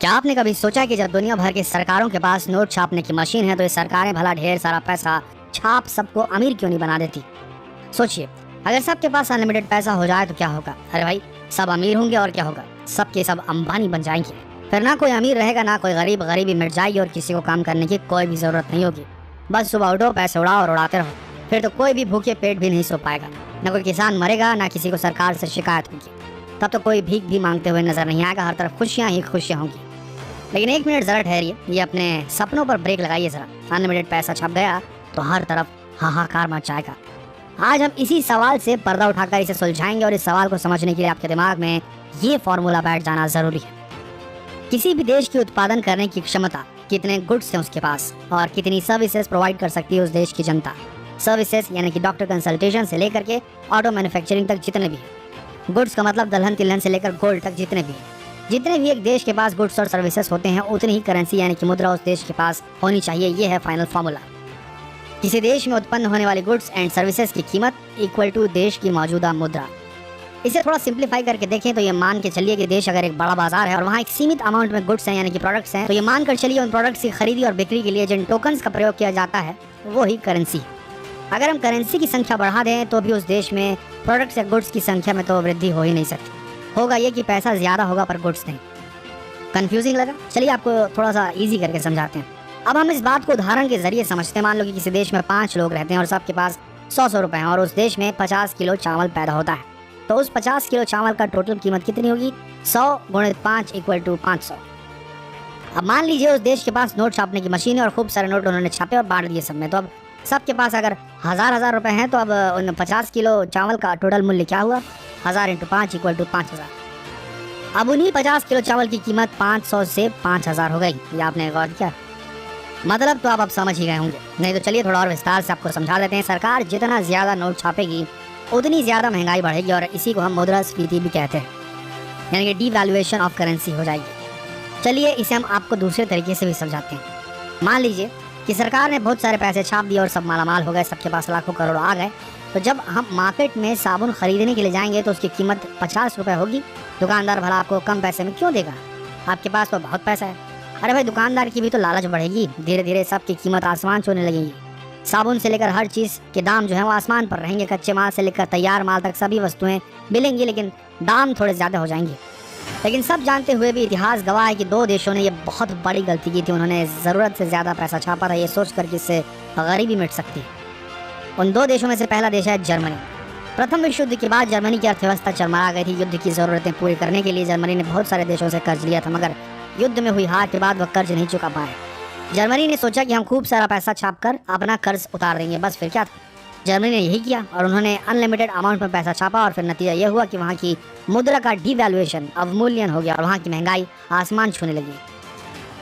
क्या आपने कभी सोचा कि जब दुनिया भर की सरकारों के पास नोट छापने की मशीन है तो ये सरकारें भला ढेर सारा पैसा छाप सबको अमीर क्यों नहीं बना देती। सोचिए, अगर सबके पास अनलिमिटेड पैसा हो जाए तो क्या होगा। अरे भाई, सब अमीर होंगे और क्या होगा, सबके सब अंबानी बन जाएंगे। फिर ना कोई अमीर रहेगा ना कोई गरीब, गरीबी मिट जाएगी और किसी को काम करने की कोई भी जरूरत नहीं होगी। बस सुबह उठो, पैसे उड़ाओ और उड़ाते रहो। फिर तो कोई भी भूखे पेट भी नहीं सो पाएगा, ना कोई किसान मरेगा, ना किसी को सरकार से शिकायत होगी। तब तो कोई भीख भी मांगते हुए नजर नहीं आएगा, हर तरफ खुशियां ही खुशियां होंगी। लेकिन एक मिनट जरा ठहरिए, ये अपने सपनों पर ब्रेक लगाइए जरा। अनलिमिटेड पैसा छप गया तो हर तरफ हाहाकार मच जाएगा। आज हम इसी सवाल से पर्दा उठाकर इसे सुलझाएंगे और इस सवाल को समझने के लिए आपके दिमाग में ये फॉर्मूला बैठ जाना जरूरी है। किसी भी देश की उत्पादन करने की क्षमता, कितने गुड्स हैं उसके पास और कितनी सर्विसेज प्रोवाइड कर सकती है उस देश की जनता। सर्विसेज यानी कि डॉक्टर कंसल्टेशन से लेकर के ऑटो मैन्युफैक्चरिंग तक जितने भी हैं। गुड्स का मतलब दलहन तिलहन से लेकर गोल्ड तक जितने भी एक देश के पास गुड्स और सर्विसेज होते हैं, उतनी ही करेंसी यानी कि मुद्रा उस देश के पास होनी चाहिए। ये है फाइनल फार्मूला। किसी देश में उत्पन्न होने वाली गुड्स एंड सर्विसेज की कीमत इक्वल टू देश की मौजूदा मुद्रा। इसे थोड़ा सिंप्लीफाई करके देखें तो ये मान के चलिए कि देश अगर एक बड़ा बाजार है और वहाँ एक सीमित अमाउंट में गुड्स हैं यानी कि प्रोडक्ट्स हैं, तो ये मान कर चलिए उन प्रोडक्ट्स की खरीदी और बिक्री के लिए जिन टोकन्स का प्रयोग किया जाता है वो ही करेंसी। अगर हम करेंसी की संख्या बढ़ा दें तो भी उस देश में प्रोडक्ट्स या गुड्स की संख्या में तो वृद्धि हो ही नहीं सकती। होगा ये कि पैसा ज्यादा होगा पर गुड्स नहीं। कंफ्यूजिंग लगा? चलिए आपको थोड़ा सा इजी करके समझाते हैं। अब हम इस बात को उदाहरण के जरिए समझते हैं। मान लो कि किसी देश में 5 लोग रहते हैं और सबके पास 100 रुपए हैं और उस देश में 50 किलो चावल पैदा होता है। तो उस 50 किलो चावल का टोटल कीमत कितनी होगी? 100 × 5 = 500। अब मान लीजिए उस देश के पास नोट छापने की मशीन है और खूब सारे नोट उन्होंने छापे और बांट दिए सब में। तो अब सबके पास अगर हजार रुपए हैं तो अब उन 50 किलो चावल का टोटल मूल्य क्या हुआ? 1000 × 5 = 5000। अब उन्हीं 50 किलो चावल की कीमत 500 से 5000 हो गई। ये आपने गौर किया? मतलब तो आप अब समझ ही गए होंगे। नहीं तो चलिए थोड़ा और विस्तार से आपको समझा देते हैं। सरकार जितना ज्यादा नोट छापेगी उतनी ज्यादा महंगाई बढ़ेगी और इसी को हम मुद्रास्फीति भी कहते हैं, यानी कि डीवैल्यूएशन ऑफ करेंसी हो जाएगी। चलिए इसे हम आपको दूसरे तरीके से भी समझाते हैं। मान लीजिए कि सरकार ने बहुत सारे पैसे छाप दिए और सब मालामाल हो गए, सबके पास लाखों करोड़ आ गए। तो जब हम मार्केट में साबुन खरीदने के लिए जाएंगे तो उसकी कीमत 50 रुपए होगी। दुकानदार भला आपको कम पैसे में क्यों देगा? आपके पास तो बहुत पैसा है। अरे भाई, दुकानदार की भी तो लालच बढ़ेगी। धीरे धीरे सबकी कीमत आसमान छूने लगेगी। साबुन से लेकर हर चीज़ के दाम जो है वो आसमान पर रहेंगे। कच्चे माल से लेकर तैयार माल तक सभी वस्तुएं मिलेंगी, लेकिन दाम थोड़े ज़्यादा हो जाएंगे। लेकिन सब जानते हुए भी इतिहास गवाह है कि 2 देशों ने ये बहुत बड़ी गलती की थी। उन्होंने ज़रूरत से ज़्यादा पैसा छापा था, ये सोच कर कि इससे गरीबी मिट सकती है। उन 2 देशों में से पहला देश है जर्मनी। प्रथम विश्व युद्ध के बाद जर्मनी की अर्थव्यवस्था चरमरा गई थी। युद्ध की ज़रूरतें पूरी करने के लिए जर्मनी ने बहुत सारे देशों से कर्ज लिया था, मगर युद्ध में हुई हार के बाद वह कर्ज नहीं चुका पाए। जर्मनी ने सोचा कि हम खूब सारा पैसा छापकर अपना कर्ज उतार देंगे। बस फिर क्या था, जर्मनी ने यही किया और उन्होंने अनलिमिटेड अमाउंट में पैसा छापा और फिर नतीजा यह हुआ कि वहाँ की मुद्रा का डिवैल्यूएशन, अवमूल्यन हो गया और वहाँ की महंगाई आसमान छूने लगी।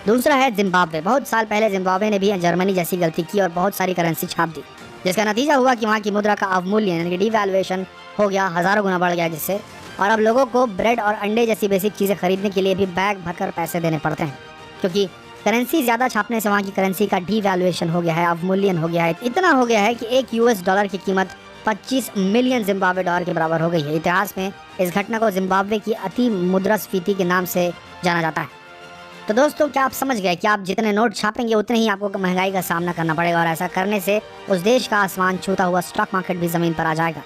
दूसरा है जिम्बाब्वे। बहुत साल पहले जिम्बाब्वे ने भी जर्मनी जैसी गलती की और बहुत सारी करेंसी छाप दी, जिसका नतीजा हुआ कि वहाँ की मुद्रा का अवमूल्यन यानी कि डिवैल्यूएशन हो गया, हज़ारों गुना बढ़ गया, जिससे और अब लोगों को ब्रेड और अंडे जैसी बेसिक चीज़ें खरीदने के लिए भी बैग भरकर पैसे देने पड़ते हैं, क्योंकि करेंसी ज़्यादा छापने से वहाँ की करेंसी का डिवैल्यूएशन हो गया है, अवमूल्यन हो गया है। इतना हो गया है कि एक US$ की कीमत 25 मिलियन जिम्बाब्वे डॉलर के बराबर हो गई है। इतिहास में इस घटना को जिम्बाब्वे की अति मुद्रास्फीति के नाम से जाना जाता है। तो दोस्तों, क्या आप समझ गए कि आप जितने नोट छापेंगे उतने ही आपको महंगाई का सामना करना पड़ेगा और ऐसा करने से उस देश का आसमान छूता हुआ स्टॉक मार्केट भी ज़मीन पर आ जाएगा।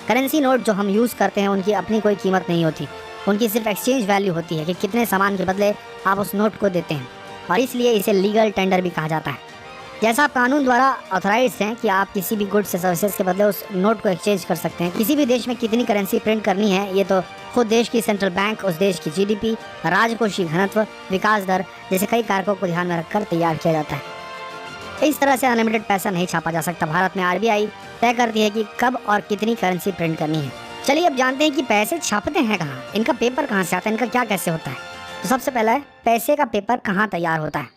करेंसी नोट जो हम यूज़ करते हैं उनकी अपनी कोई कीमत नहीं होती, उनकी सिर्फ एक्सचेंज वैल्यू होती है कि कितने सामान के बदले आप उस नोट को देते हैं, और इसलिए इसे लीगल टेंडर भी कहा जाता है। जैसा आप कानून द्वारा ऑथराइज हैं कि आप किसी भी गुड्स या सर्विसेज के बदले उस नोट को एक्सचेंज कर सकते हैं। किसी भी देश में कितनी करेंसी प्रिंट करनी है ये तो खुद देश की सेंट्रल बैंक, उस देश की GDP, राजकोषीय घनत्व, विकास दर जैसे कई कारकों को ध्यान में रखकर तैयार किया जाता है। इस तरह से अनलिमिटेड पैसा नहीं छापा जा सकता। भारत में RBI तय करती है कि कब और कितनी करेंसी प्रिंट करनी है। चलिए अब जानते हैं कि पैसे छापते हैं कहाँ, इनका पेपर कहाँ से आता है, इनका क्या कैसे होता है। तो सबसे पहला है, पैसे का पेपर कहाँ तैयार होता है।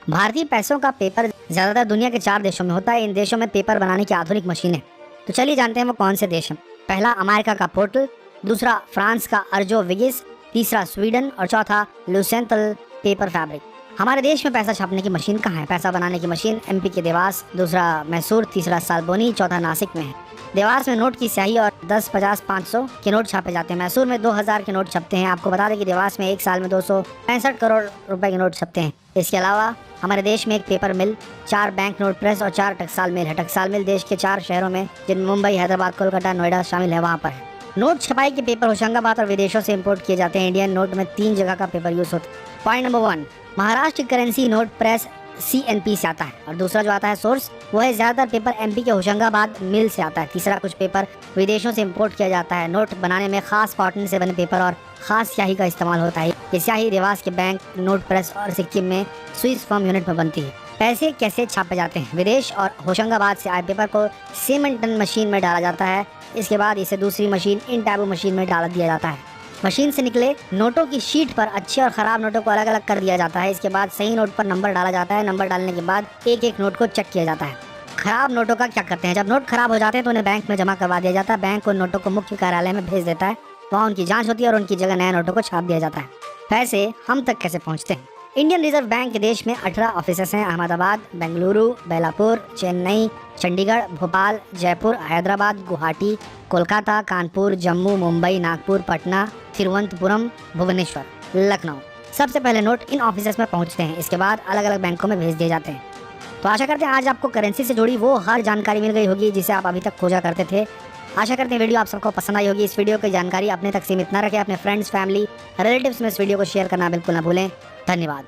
भारतीय पैसों का पेपर ज़्यादातर दुनिया के 4 देशों में होता है। इन देशों में पेपर बनाने की आधुनिक मशीन है। तो चलिए जानते हैं वो कौन से देश हैं। पहला अमेरिका का पोर्टल, दूसरा फ्रांस का अर्जो विगिस, तीसरा स्वीडन और चौथा लुसेंटल पेपर फैब्रिक। हमारे देश में पैसा छापने की मशीन कहाँ है? पैसा बनाने की मशीन एमपी के देवास, दूसरा मैसूर, तीसरा सालबोनी, चौथा नासिक में है। देवास में नोट की स्याही और 10, 50, 500 के नोट छापे जाते हैं। मैसूर में 2000 के नोट छपते हैं। आपको बता दें कि देवास में एक साल में 265 करोड़ रुपए के नोट छपते हैं। इसके अलावा हमारे देश में एक पेपर मिल, 4 बैंक नोट प्रेस और 4 टकसाल मिल है। टकसाल मिल देश के 4 शहरों में, जिनमें मुंबई, हैदराबाद, कोलकाता, नोएडा शामिल है, वहाँ पर है। नोट छपाई के पेपर होशंगाबाद और विदेशों से इंपोर्ट किए जाते हैं। इंडियन नोट में 3 जगह का पेपर यूज होता है। Point number 1, Maharashtra currency note press CNP से आता है। और दूसरा जो आता है सोर्स, वो है ज्यादातर पेपर MP के होशंगाबाद मिल से आता है। तीसरा, कुछ पेपर विदेशों से इंपोर्ट किया जाता है। नोट बनाने में खास कॉटन से बने पेपर और खास स्याही का इस्तेमाल होता है। ये स्याही देवास के बैंक नोट प्रेस और सिक्किम में स्विस फॉर्म यूनिट में बनती है। पैसे कैसे छापे जाते हैं? विदेश और होशंगाबाद से आए पेपर को सीमेंटन मशीन में डाला जाता है। इसके बाद इसे दूसरी मशीन इन टैबू मशीन में डाल दिया जाता है। मशीन से निकले नोटों की शीट पर अच्छे और ख़राब नोटों को अलग अलग कर दिया जाता है। इसके बाद सही नोट पर नंबर डाला जाता है। नंबर डालने के बाद एक एक नोट को चेक किया जाता है। खराब नोटों का क्या करते हैं? जब नोट खराब हो जाते हैं तो उन्हें बैंक में जमा करवा दिया जाता है। बैंक उन नोटों को मुख्य कार्यालय में भेज देता है। वहाँ उनकी जाँच होती है और उनकी जगह नए नोटों को छाप दिया जाता है। पैसे हम तक कैसे पहुँचते हैं? इंडियन रिजर्व बैंक के देश में 18 ऑफिसेस हैं। अहमदाबाद, बेंगलुरु, बेलापुर, चेन्नई, चंडीगढ़, भोपाल, जयपुर, हैदराबाद, गुवाहाटी, कोलकाता, कानपुर, जम्मू, मुंबई, नागपुर, पटना, तिरुवनंतपुरम, भुवनेश्वर, लखनऊ। सबसे पहले नोट इन ऑफिसेस में पहुंचते हैं। इसके बाद अलग अलग बैंकों में भेज दिए जाते हैं। तो आशा करते हैं आज आपको करेंसी से जुड़ी वो हर जानकारी मिल गई होगी जिसे आप अभी तक खोजा करते थे। आशा करते हैं वीडियो आप सबको पसंद आई होगी। इस वीडियो की जानकारी अपने तक सीमित न रखें। अपने फ्रेंड्स, फैमिली, रिलेटिव्स में इस वीडियो को शेयर करना बिल्कुल न भूलें। धन्यवाद।